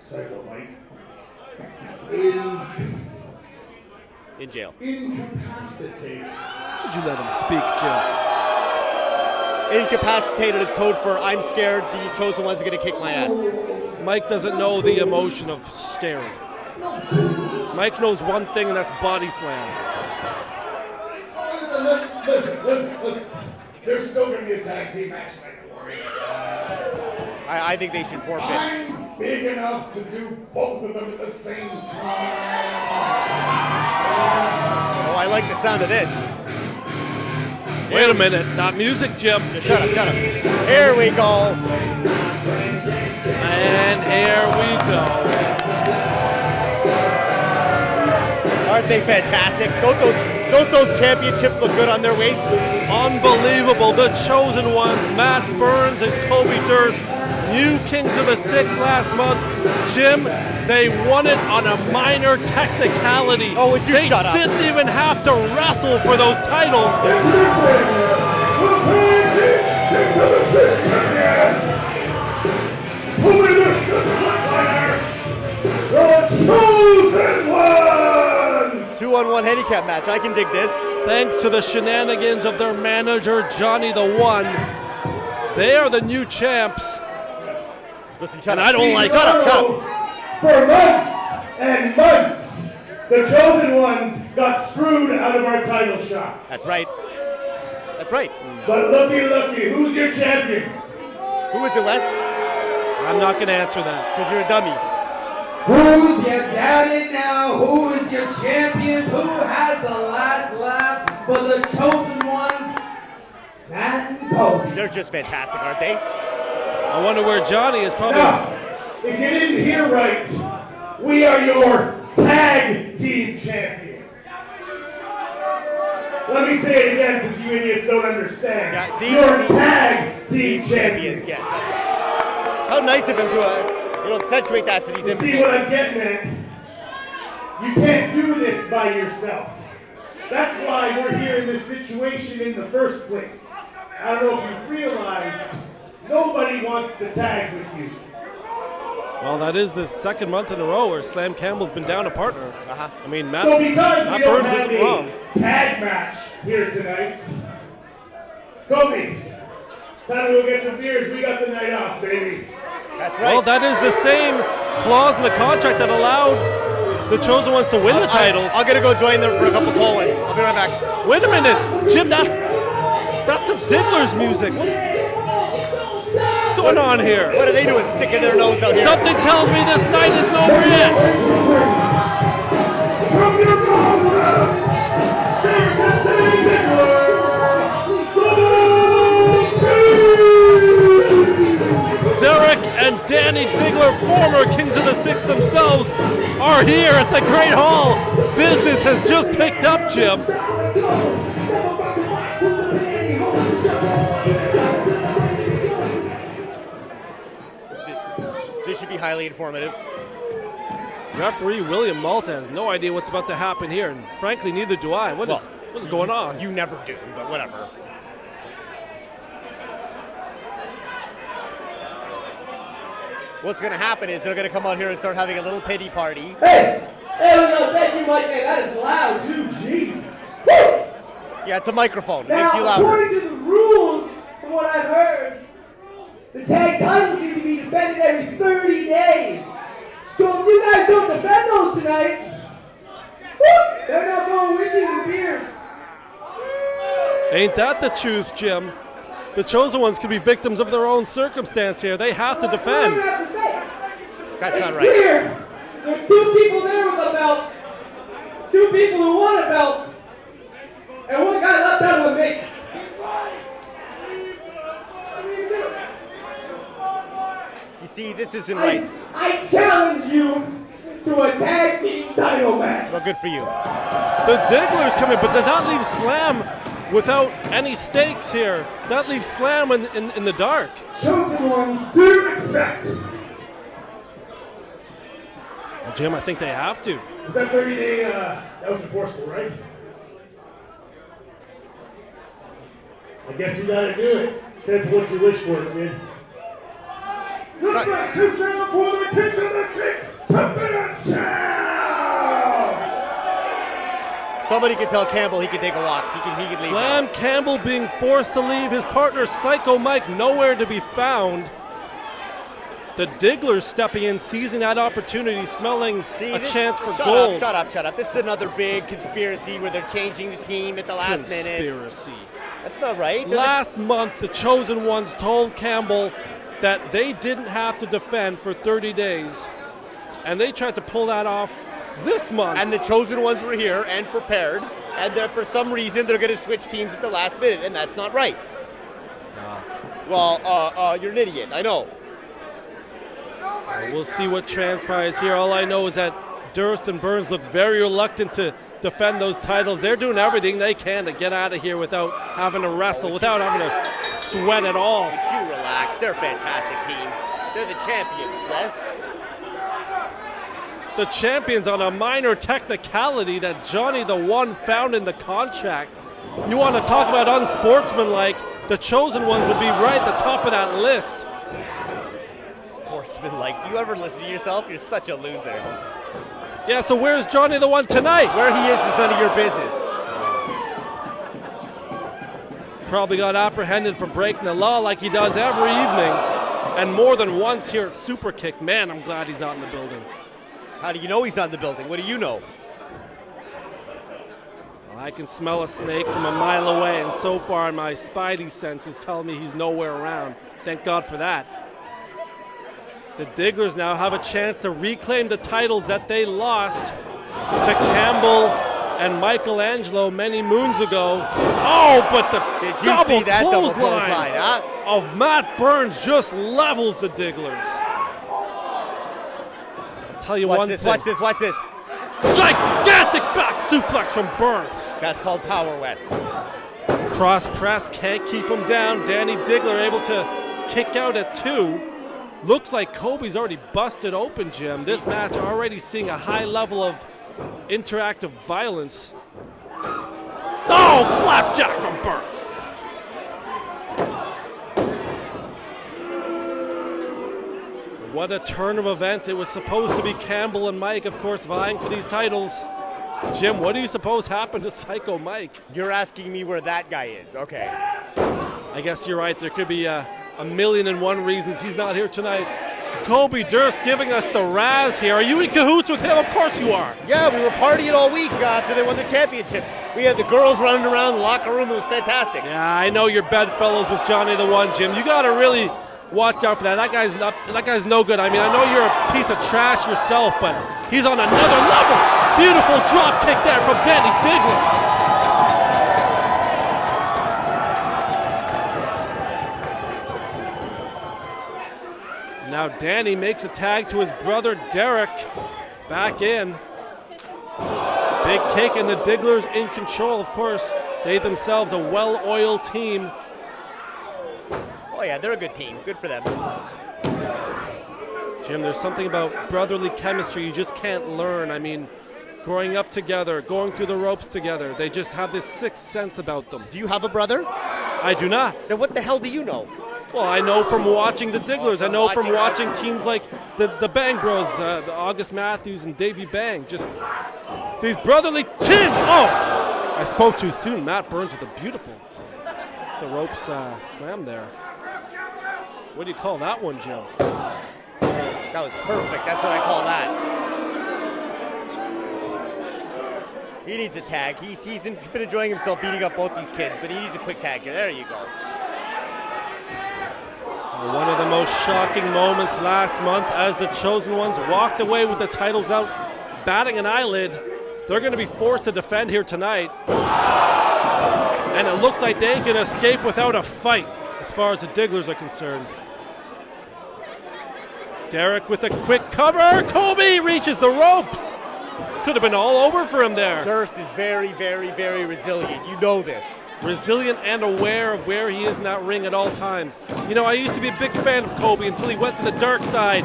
Psycho Mike, is in jail. Incapacitated. Would you let him speak, Jim? Incapacitated is code for I'm scared the chosen ones are going to kick my ass. Mike doesn't know the emotion of staring. Mike knows one thing, and that's body slam. Listen. There's still going to be a tag team match tonight. I think they should forfeit. I'm big enough to do both of them at the same time. Oh, I like the sound of this. Wait a minute, not music, Jim. Shut up. Here we go. And here we go. Aren't they fantastic? Don't those championships look good on their waists? Unbelievable. The chosen ones, Matt Burns and Kobe Durst, new Kings of the Six last month. Jim, they won it on a minor technicality. Oh, would you shut up? They didn't even have to wrestle for those titles. The chosen ones! 2-on-1 handicap match. I can dig this. Thanks to the shenanigans of their manager, Johnny the One, they are the new champs. Listen, and I don't like it. Shut up. For months and months, the chosen ones got screwed out of our title shots. That's right. But looky, who's your champions? Who is it, Wes? I'm not going to answer that. Because you're a dummy. Who's your daddy now? Who is your champion? Who has the last laugh for the chosen ones? Matt and Kobe. They're just fantastic, aren't they? I wonder where Johnny is probably. Now, if you didn't hear right, we are your tag team champions. Let me say it again because you idiots don't understand. Yeah, your tag team champions. Yes. How nice of him to accentuate that for these images. See what I'm getting at? You can't do this by yourself. That's why we're here in this situation in the first place. I don't know if you've realized, nobody wants to tag with you. Well, that is the second month in a row where Slam Campbell's been down a partner. Uh-huh. I mean, Matt, So because Matt we don't Burns have isn't wrong. a tag match here tonight, Kobe, time to go get some beers. We got the night off, baby. That's right. Well, that is the same clause in the contract that allowed the chosen ones to win the titles. I'm going to go join them for a couple poll wins. I'll be right back. Wait a minute, Jim, that's the Diggler's music. What's going on here? What are they doing sticking their nose out here? Something tells me this night isn't over yet. From your office, Derrick and Danny Diggler, former Kings of the Six themselves, are here at the Great Hall. Business has just picked up, Jim. This should be highly informative. Referee William Malta has no idea what's about to happen here, and frankly, neither do I. What's going on? You never do, but whatever. What's going to happen is they're going to come out here and start having a little pity party. Hey, we go. Thank you, Mike. Hey, that is loud too. Jeez. Woo! Yeah, it's a microphone. It Now, makes you louder. according to the rules, from what I've heard, the tag titles need to be defended every 30 days. So if you guys don't defend those tonight, they're not going with you to beers. Ain't that the truth, Jim? The chosen ones could be victims of their own circumstance here. They have to defend. That's not right. Here, there's two people there with a belt, two people who want a belt, and one guy left out with me. You see, this isn't right. I challenge you to a tag team title match. Well, good for you. The Diggler's coming, but does that leave Slam without any stakes here? Does that leave Slam in the dark? Chosen ones do accept. Well, Jim, I think they have to. Was that 30-day, that was enforceable, right? I guess you gotta do it. That's what you wish for, kid. This match is now for the Kings of the Six Somebody can tell Campbell he can take a walk. He can leave. Slam Campbell being forced to leave. His partner Psycho Mike nowhere to be found. The Diggler stepping in, seizing that opportunity, smelling a chance for gold. Shut up. This is another big conspiracy where they're changing the team at the last minute. Conspiracy. That's not right. Last month, the Chosen Ones told Campbell that they didn't have to defend for 30 days, and they tried to pull that off this month. And the Chosen Ones were here and prepared, and then for some reason they're going to switch teams at the last minute, and that's not right. Well, you're an idiot, I know. We'll see what transpires here. All I know is that Durst and Burns look very reluctant to defend those titles. They're doing everything they can to get out of here without having to wrestle, without having to sweat at all. Would you relax? They're a fantastic team. They're the champions, Wes. The champions on a minor technicality that Johnny the One found in the contract. You want to talk about unsportsmanlike, the Chosen Ones would be right at the top of that list. Like, you ever listen to yourself? You're such a loser. Yeah, so where's Johnny the One tonight? Where he is none of your business. Probably got apprehended for breaking the law like he does every evening, and more than once here at Superkick. Man, I'm glad he's not in the building. How do you know he's not in the building? What do you know? Well, I can smell a snake from a mile away, and so far my spidey senses tell me he's nowhere around. Thank God for that. The Digglers now have a chance to reclaim the titles that they lost to Campbell and Michelangelo many moons ago. Oh, but the double clothesline of Matt Burns just levels the Digglers. I'll tell you one thing. Watch this. Gigantic back suplex from Burns. That's called Power West. Cross press, can't keep him down. Danny Diggler able to kick out at 2. Looks like Kobe's already busted open, Jim. This match already seeing a high level of interactive violence. Oh, flapjack from Burns. What a turn of events. It was supposed to be Campbell and Mike, of course, vying for these titles. Jim, what do you suppose happened to Psycho Mike? You're asking me where that guy is. Okay. I guess you're right. There could be a million and one reasons he's not here tonight. Kobe Durst giving us the razz here. Are you in cahoots with him? Of course you are. Yeah, we were partying all week after they won the championships. We had the girls running around the locker room. It was fantastic. Yeah, I know you're bedfellows with Johnny the One, Jim. You got to really watch out for that. That guy's no good. I mean, I know you're a piece of trash yourself, but he's on another level. Beautiful drop kick there from Danny Diggler. Now Danny makes a tag to his brother Derrick. Back in. Big kick, and the Digglers in control. Of course, they themselves a well-oiled team. Oh yeah, they're a good team. Good for them. Jim, there's something about brotherly chemistry you just can't learn. I mean, growing up together, going through the ropes together, they just have this sixth sense about them. Do you have a brother? I do not. Then what the hell do you know? Well, I know from watching the Digglers. I know from watching teams like the Bang Bros, the August Matthews and Davey Bang. Just these brotherly teams. Oh, I spoke too soon. Matt Burns with a beautiful the ropes slam there. What do you call that one, Joe? That was perfect. That's what I call that. He needs a tag. He's been enjoying himself beating up both these kids, but he needs a quick tag here. There you go. One of the most shocking moments last month as the Chosen Ones walked away with the titles out, batting an eyelid. They're going to be forced to defend here tonight. And it looks like they can escape without a fight as far as the Digglers are concerned. Derrick with a quick cover. Kobe reaches the ropes. Could have been all over for him there. Durst is very, very, very resilient. You know this. Resilient and aware of where he is in that ring at all times. You know, I used to be a big fan of Kobe until he went to the dark side,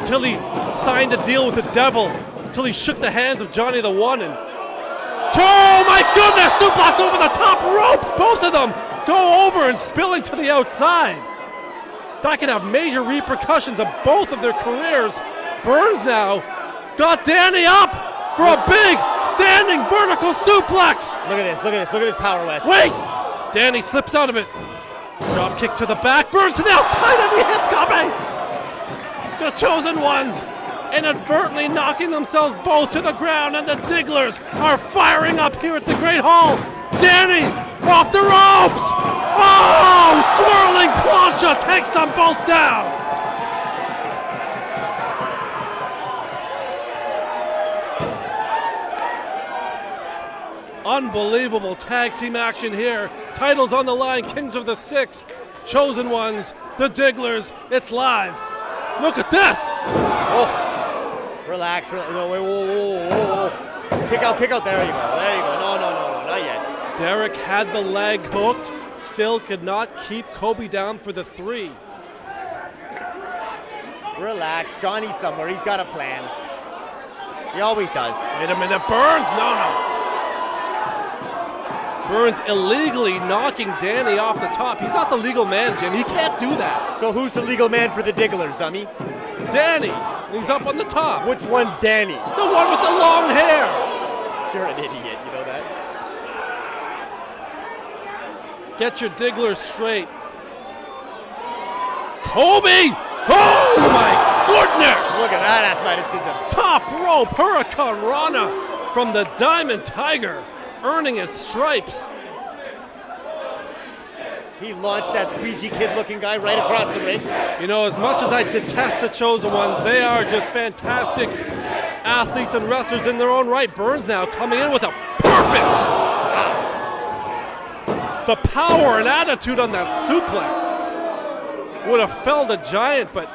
until he signed a deal with the devil, until he shook the hands of Johnny the One. And oh my goodness, suplex over the top rope. Both of them go over and spilling to the outside. That can have major repercussions of both of their careers. Burns now got Danny up for a big Standing vertical suplex. Look at this, look at this, look at this power, West. Wait! Danny slips out of it. Drop kick to the back, Burns to the outside, and the hit's coming! The Chosen Ones inadvertently knocking themselves both to the ground, and the Digglers are firing up here at the Great Hall. Danny off the ropes! Oh! Swirling plancha takes them both down! Unbelievable tag team action here. Titles on the line, Kings of the Six, Chosen Ones, the Digglers. It's live. Look at this. Oh, relax. No, wait, whoa. Kick out. There you go. No, not yet. Derrick had the leg hooked, still could not keep Kobe down for the 3. Relax. Johnny's somewhere. He's got a plan. He always does. Wait a minute. Burns. No. Burns illegally knocking Danny off the top. He's not the legal man, Jim. He can't do that. So who's the legal man for the Digglers, dummy? Danny. He's up on the top. Which one's Danny? The one with the long hair. You're an idiot, you know that? Get your Digglers straight. Kobe! Oh my goodness! Look at that athleticism. Top rope Hurricane Rana from the Diamond Tiger, earning his stripes. He launched that squeegee kid-looking guy right across the ring. You know, as much as I detest the Chosen Ones, they are just fantastic athletes and wrestlers in their own right. Burns now coming in with a purpose. The power and attitude on that suplex would have felled a giant, but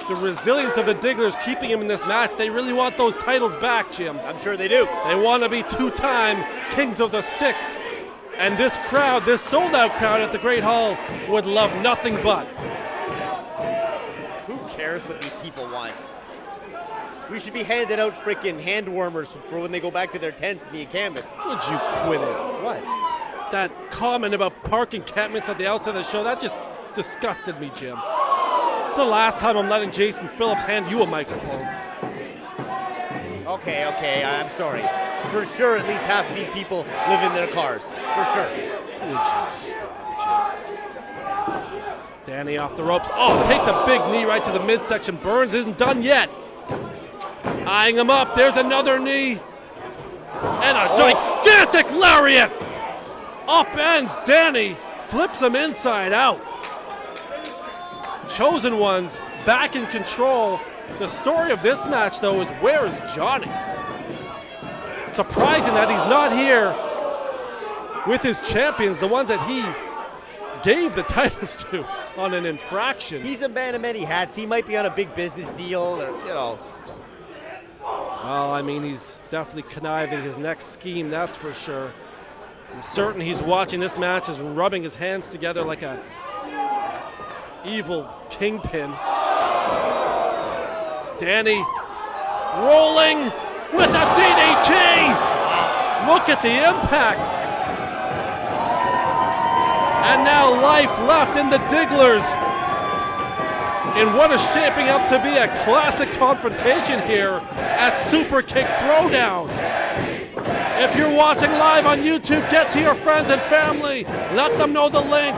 the resilience of the Digglers keeping him in this match. They really want those titles back, Jim. I'm sure they do. They want to be 2-time Kings of the Six. And this crowd, this sold-out crowd at the Great Hall would love nothing but. Who cares what these people want? We should be handing out freaking hand warmers for when they go back to their tents in the encampment. Would you quit it? What? That comment about park encampments at the outset of the show, that just disgusted me, Jim. It's the last time I'm letting Jason Phillips hand you a microphone. Okay, I'm sorry. For sure, at least half of these people live in their cars. For sure. Would you stop, Jim? Danny off the ropes. Oh, takes a big knee right to the midsection. Burns isn't done yet. Eyeing him up. There's another knee. And a gigantic lariat. Upends Danny. Flips him inside out. Chosen Ones back in control. The story of this match, though, is where's Johnny? Surprising that he's not here with his champions, the ones that he gave the titles to on an infraction. He's a man of many hats. He might be on a big business deal, or, you know. Well, I mean, he's definitely conniving his next scheme, that's for sure. I'm certain he's watching this match and rubbing his hands together like a evil kingpin. Danny rolling with a DDT. Look at the impact. And now life left in the Digglers in what is shaping up to be a classic confrontation here at Superkick'd Throwdown. If you're watching live on YouTube, get to your friends and family. Let them know the link.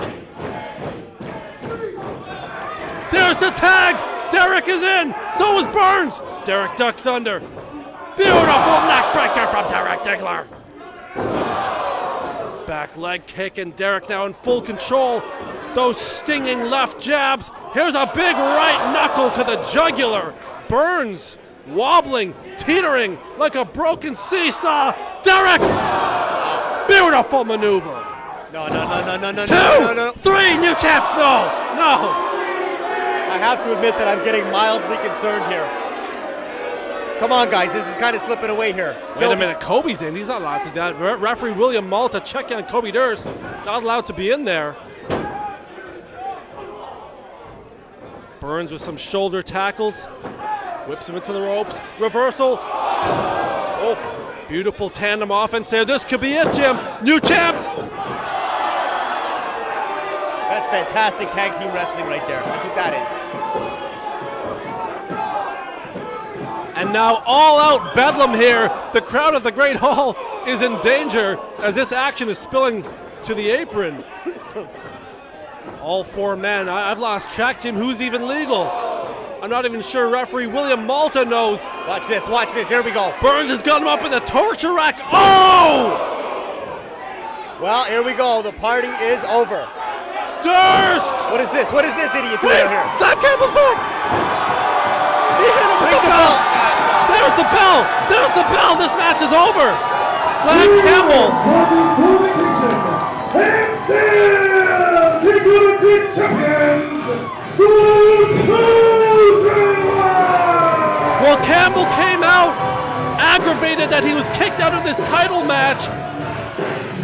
There's the tag. Derrick is in. So is Burns. Derrick ducks under. Beautiful neckbreaker from Derrick Diggler. Back leg kick, and Derrick now in full control. Those stinging left jabs. Here's a big right knuckle to the jugular. Burns wobbling, teetering like a broken seesaw. Derrick! Beautiful maneuver. No. 2, 3, new champs. No. I have to admit that I'm getting mildly concerned here. Come on, guys. This is kind of slipping away here. Wait a minute. Kobe's in. He's not allowed to do that. Referee William Malta checking on Kobe Durst. Not allowed to be in there. Burns with some shoulder tackles. Whips him into the ropes. Reversal. Oh, beautiful tandem offense there. This could be it, Jim. New champs. That's fantastic tag team wrestling right there. That's what that is. And now all out bedlam here. The crowd at the Great Hall is in danger as this action is spilling to the apron. All four men. I've lost track, Jim. Who's even legal? I'm not even sure referee William Malta knows. Watch this, here we go. Burns has got him up in the torture rack. Oh! Well, here we go. The party is over. Durst! What is this idiot doing out here? Slam Campbell's back! He hit him with Ring the the bell! bell. There's the bell! There's the bell! This match is over! Slam Campbell! And still, the Golden Six champions, the Chosen One! Well, Campbell came out aggravated that he was kicked out of this title match,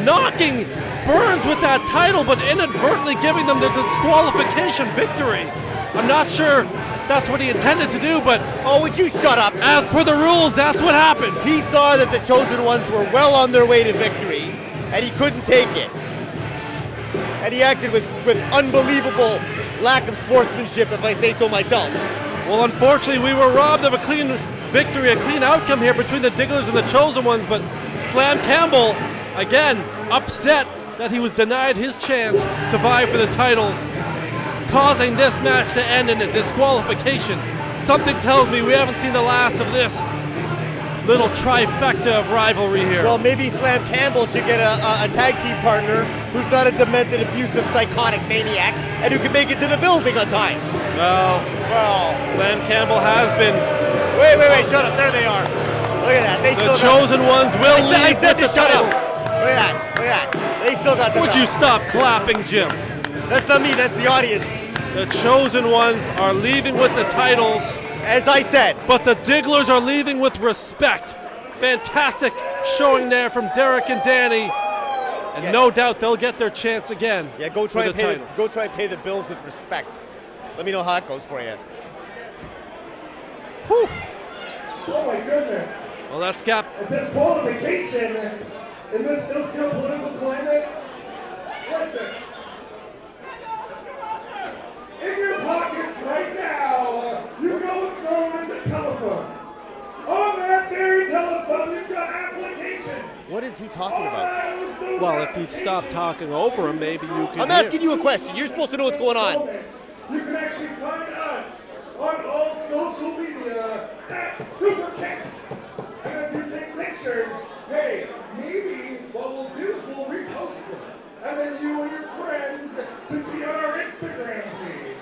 knocking Burns with that title, but inadvertently giving them the disqualification victory. I'm not sure that's what he intended to do, but Oh, would you shut up? as per the rules, that's what happened. He saw that the Chosen Ones were well on their way to victory, and he couldn't take it. And he acted with unbelievable lack of sportsmanship, if I say so myself. Well, unfortunately, we were robbed of a clean victory, a clean outcome here between the Digglers and the Chosen Ones, but Slam Campbell, again, upset that he was denied his chance to vie for the titles, causing this match to end in a disqualification. Something tells me we haven't seen the last of this little trifecta of rivalry here. Well, maybe Slam Campbell should get a tag team partner who's not a demented, abusive, psychotic maniac and who can make it to the building on time. Well, Slam Campbell has been. Wait, shut up. There they are. Look at that. They The still Chosen Ones will I leave said with to the shut up. titles. Look at that. They still got the Would you stop clapping, Jim? That's not me, that's the audience. The Chosen Ones are leaving with the titles, As I said, but the Digglers are leaving with respect. Fantastic showing there from Derrick and Danny, and no doubt they'll get their chance again. yeah, go try for and the pay titles. go try and pay the bills with respect. Let me know how it goes for you. Whew. Oh my goodness. Well, that's Gap. A disqualification in this still political climate? Listen. In your pockets right now, you've got what's known as a telephone. On that very telephone, you've got applications. What is he talking about? Well, if you'd stop talking over him, maybe you could. I'm asking you a question. You're supposed to know what's going on. You can actually find us on all social media at Superkick'd. And if you take pictures, hey, maybe what we'll do is we'll repost them. And then you and your friends could be on our Instagram page,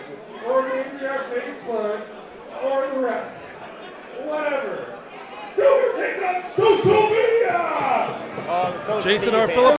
or maybe our Facebook, or the rest. Whatever. Superkick'd on social media! Social Jason media R. page. Phillips.